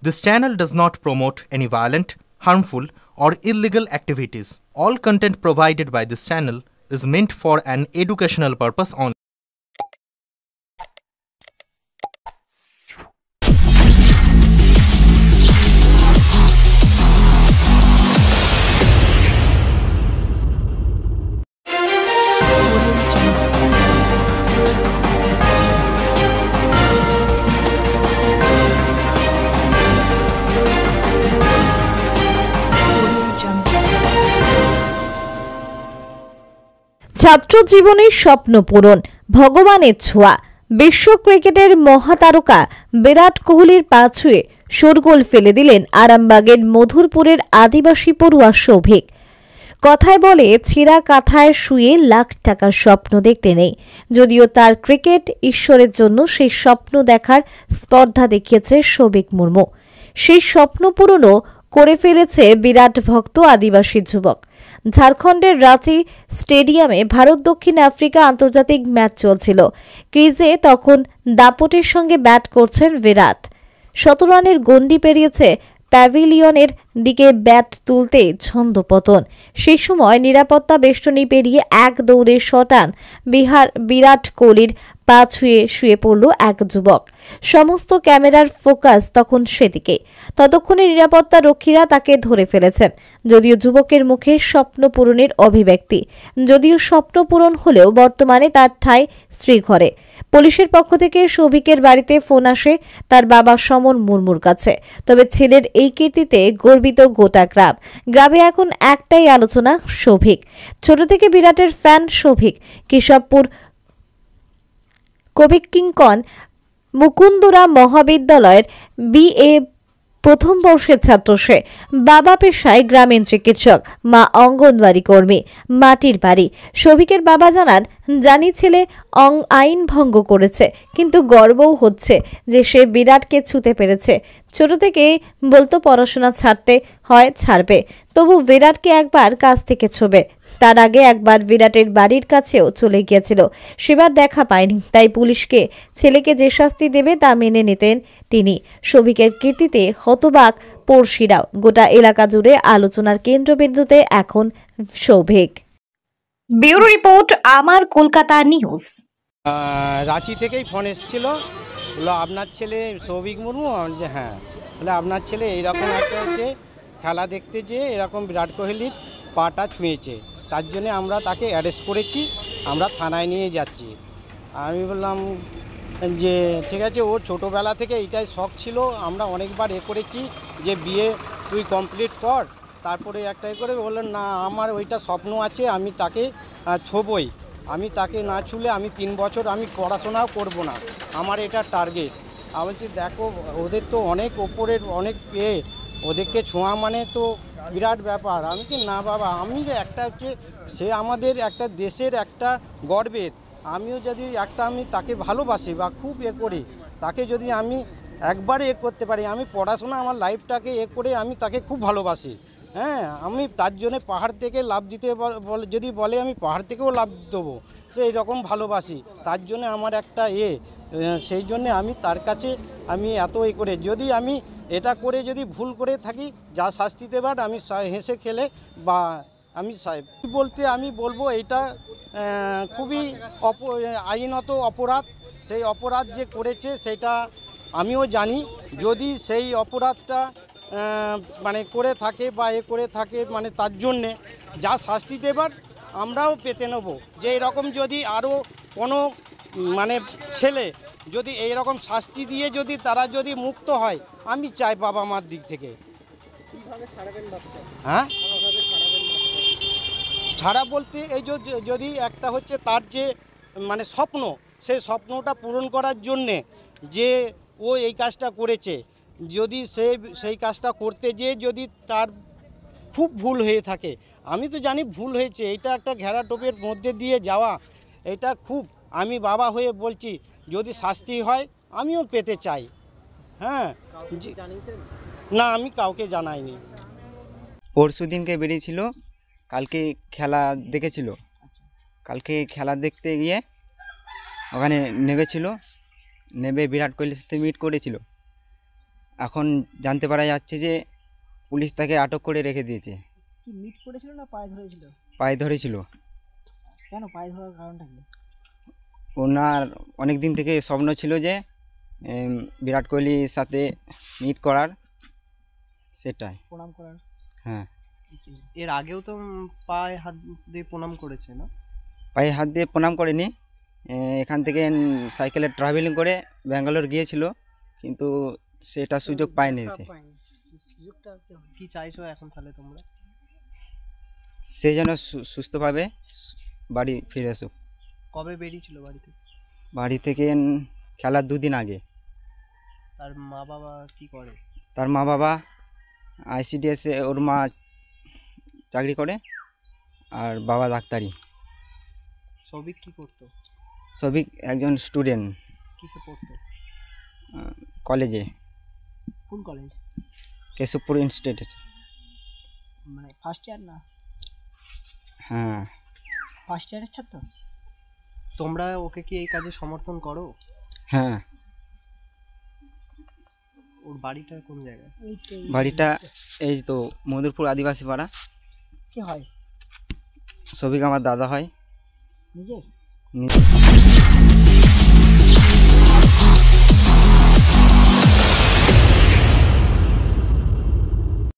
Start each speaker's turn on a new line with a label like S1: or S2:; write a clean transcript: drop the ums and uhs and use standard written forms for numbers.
S1: This channel does not promote any violent, harmful, or illegal activities. All content provided by this channel is meant for an educational purpose only.
S2: ছাত্র জীবনের স্বপ্ন পূরণ, ভগবানের ছোঁয়া। বিশ্ব ক্রিকেটের মহাতারকা বিরাট কোহলির পা ছুঁয়ে শোরগোল ফেলে দিলেন আরামবাগের মধুরপুরের আদিবাসী পড়ুয়া সৌভিক। কথায় বলে, ছেঁড়া কাঁথায় শুয়ে লাখ টাকার স্বপ্ন দেখতে নেই। যদিও তার ক্রিকেট ঈশ্বরের জন্য সেই স্বপ্ন দেখার স্পর্ধা দেখিয়েছে সৌভিক মুর্মু। সেই স্বপ্ন পূরণও করে ফেলেছে বিরাট ভক্ত আদিবাসী যুবক। ঝাড়খণ্ডের রাঁচি স্টেডিয়ামে ভারত দক্ষিণ আফ্রিকা আন্তর্জাতিক ম্যাচ চলছিল। ক্রিজে তখন দাপটের সঙ্গে ব্যাট করছেন বিরাট। ১৭ রানের গণ্ডি পেরিয়েছে, প্যাভিলিয়নের দিকে ব্যাট তুলতে ছন্দপতন। সেই সময় নিরাপত্তা বেষ্টনী পেরিয়ে এক দৌড়ে শটান বিরাট কোহলির পা ছুঁয়ে শুয়ে পড়ল এক যুবক। সমস্ত ক্যামেরার ফোকাস তখন সেদিকে। ততক্ষণে নিরাপত্তা রক্ষীরা তাকে ধরে ফেলেছেন। যদিও যুবকের মুখে স্বপ্ন পূরণের অভিব্যক্তি। যদিও স্বপ্ন পূরণ হলেও বর্তমানে তার ঠাঁই স্ত্রী ঘরে। পুলিশের পক্ষ থেকে সৌভিকের বাড়িতে ফোন আসে তার বাবা সমন মুর্মুর কাছে। তবে ছেলের এই কীর্তিতে গর্বিত গোটা গ্রাম। গ্রামে এখন একটাই আলোচনা, সৌভিক। ছোট থেকে বিরাটের ফ্যান সৌভিক। কেশবপুর কবিকিংকন মুকুন্দরা মহাবিদ্যালয়ের BA প্রথম বর্ষের ছাত্র সে। বাবা পেশায় গ্রামীণ চিকিৎসক, মা অঙ্গনওয়াড়ি কর্মী। মাটির বাড়ি। সৌভিকের বাবা জানি ছেলে আইন ভঙ্গ করেছে, কিন্তু গর্বও হচ্ছে যে সে বিরাটকে ছুঁতে পেরেছে। ছোট থেকেই বলতো পড়াশোনা ছাড়তে হয় ছাড়বে, তবু বিরাটকে একবার কাছ থেকে ছোবে। তার আগে একবার বিরাটের বাড়ির কাছেও চলে গিয়েছিল, সেবার দেখা পায়নি। তাই পুলিশকে ছেলেকে যে শাস্তি দেবে তা মেনে নিতেন তিনি। সৌভিকের কীর্তিতে হতবাক পড়শিরাও। গোটা এলাকা জুড়ে আলোচনার কেন্দ্রবিন্দুতে এখন সৌভিক। ব্যুরো রিপোর্ট, আমার কলকাতা নিউজ।
S3: রাঁচি থেকেই ফোন এসেছিল, বললো আপনার ছেলে সৌভিক মুর্মু। যে হ্যাঁ, বলে আপনার ছেলে এইরকম একটা হচ্ছে খেলা দেখতে যেয়ে এরকম বিরাট কোহলির পাটা ছুঁয়েছে, তার জন্যে আমরা তাকে অ্যারেস্ট করেছি, আমরা থানায় নিয়ে যাচ্ছি। আমি বললাম যে ঠিক আছে, ওর ছোটোবেলা থেকে এইটাই শখ ছিল, আমরা অনেকবার করেছি যে বিয়ে তুই কমপ্লিট কর, তারপরে একটাই করে। বললেন না, আমার ওইটা স্বপ্ন আছে, আমি তাকে ছোবই, আমি তাকে না ছুলে আমি 3 বছর আমি পড়াশোনাও করব না, আমার এটা টার্গেট। আমি বলছি দেখো, ওদের তো অনেক ওপরের অনেক পেয়ে, ওদেরকে ছোঁয়া মানে তো বিরাট ব্যাপার। আমি কি না বাবা, আমি একটা হচ্ছে সে আমাদের একটা দেশের একটা গর্বের। আমিও যদি আমি তাকে ভালোবাসি বা খুব করি, তাকে যদি আমি একবারে করতে পারি, আমি পড়াশোনা আমার লাইফটাকে করে আমি তাকে খুব ভালোবাসি। হ্যাঁ, আমি তার জন্যে পাহাড় থেকে লাভ দিতে যদি বলে আমি পাহাড় থেকেও লাভ দেবো, সেই রকম ভালোবাসি। তার জন্য আমার একটা সেই জন্যে আমি তার কাছে আমি এত করে, যদি আমি এটা করে যদি ভুল করে থাকি, যা শাস্তি দেবার আমি হেসে খেলে বা আমি বলতে আমি বলবো এটা খুবই আইনত অপরাধ। সেই অপরাধ যে করেছে সেটা আমিও জানি। যদি সেই অপরাধটা মানে করে থাকে বা করে থাকে, মানে তার জন্যে যা শাস্তি দেবার আমরাও পেতে নেব। যে এরকম যদি আরও কোনো মানে ছেলে যদি এইরকম শাস্তি দিয়ে যদি তারা যদি মুক্ত হয়, আমি চাই বাবা মার দিক থেকে। হ্যাঁ, ছাড়া বলতে এই যদি একটা হচ্ছে তার যে মানে স্বপ্ন, সেই স্বপ্নটা পূরণ করার জন্যে যে ও এই কাজটা করেছে, যদি সেই কাজটা করতে যেয়ে যদি তার খুব ভুল হয়ে থাকে, আমি তো জানি ভুল হয়েছে, এটা একটা ঘেরাটোপের মধ্যে দিয়ে যাওয়া, এটা খুব, আমি বাবা হয়ে বলছি যদি শাস্তি হয় আমিও পেতে চাই। হ্যাঁ, না আমি কাউকে জানাইনি।
S4: পরশু দিনকে বেরিয়েছিল, কালকে খেলা দেখেছিল। কালকে খেলা দেখতে গিয়ে ওখানে নেমেছিল, নেমে বিরাট কোহলির সাথে মিট করেছিল। এখন জানতে পারা যাচ্ছে যে পুলিশ তাকে আটক করে রেখে দিয়েছে।
S5: কি মিট করেছিল না পায়ে ধরেছিল?
S4: পায়ে ধরেছিল।
S5: কেন পায়ে ধরার কারণটা কি?
S4: ওনার অনেক দিন থেকে স্বপ্ন ছিল যে বিরাট কোহলির সাথে মিট করার, সেটাই।
S5: প্রণাম করার।
S4: হ্যাঁ,
S6: এর আগেও তো পায়ে হাত দিয়ে প্রণাম করেছে না?
S4: পায়ে হাত দিয়ে প্রণাম করেনি। এখান থেকে সাইকেলে ট্রাভেলিং করে ব্যাঙ্গালোর গিয়েছিল, কিন্তু সেটা সুযোগ পায়নি সে।
S5: সুযোগটা কি হবে?
S6: কি চাইছো এখন তাহলে তোমরা?
S4: সে যেন সুস্থভাবে বাড়ি ফিরে আসুক।
S6: কবে বেরিয়েছিল বাড়ি থেকে?
S4: বাড়ি থেকে খেলার 2 দিন আগে।
S6: তার মা বাবা কি করে?
S4: তার মা বাবা আইসিডিএসে, ওর মা চাকরি করে আর বাবা ডাক্তারি।
S6: সবিক কি করতো?
S4: সবিক একজন স্টুডেন্ট,
S6: কিসে পড়তো?
S4: কলেজে,
S5: কোন কলেজ?
S4: কেশবপুর ইনস্টিটিউট।
S5: মানে ফার্স্ট ইয়ার না?
S4: হ্যাঁ,
S5: ফার্স্ট ইয়ারের ছাত্র।
S6: তোমরা ওকে কি এই কাজে সমর্থন করো?
S4: হ্যাঁ।
S6: ওর বাড়িটা কোন জায়গায়?
S4: বাড়িটা এই তো মধুরপুর আদিবাসী পাড়া।
S5: কি হয়?
S4: সবিক আমার দাদা হয়।
S5: নিজের?
S4: নি-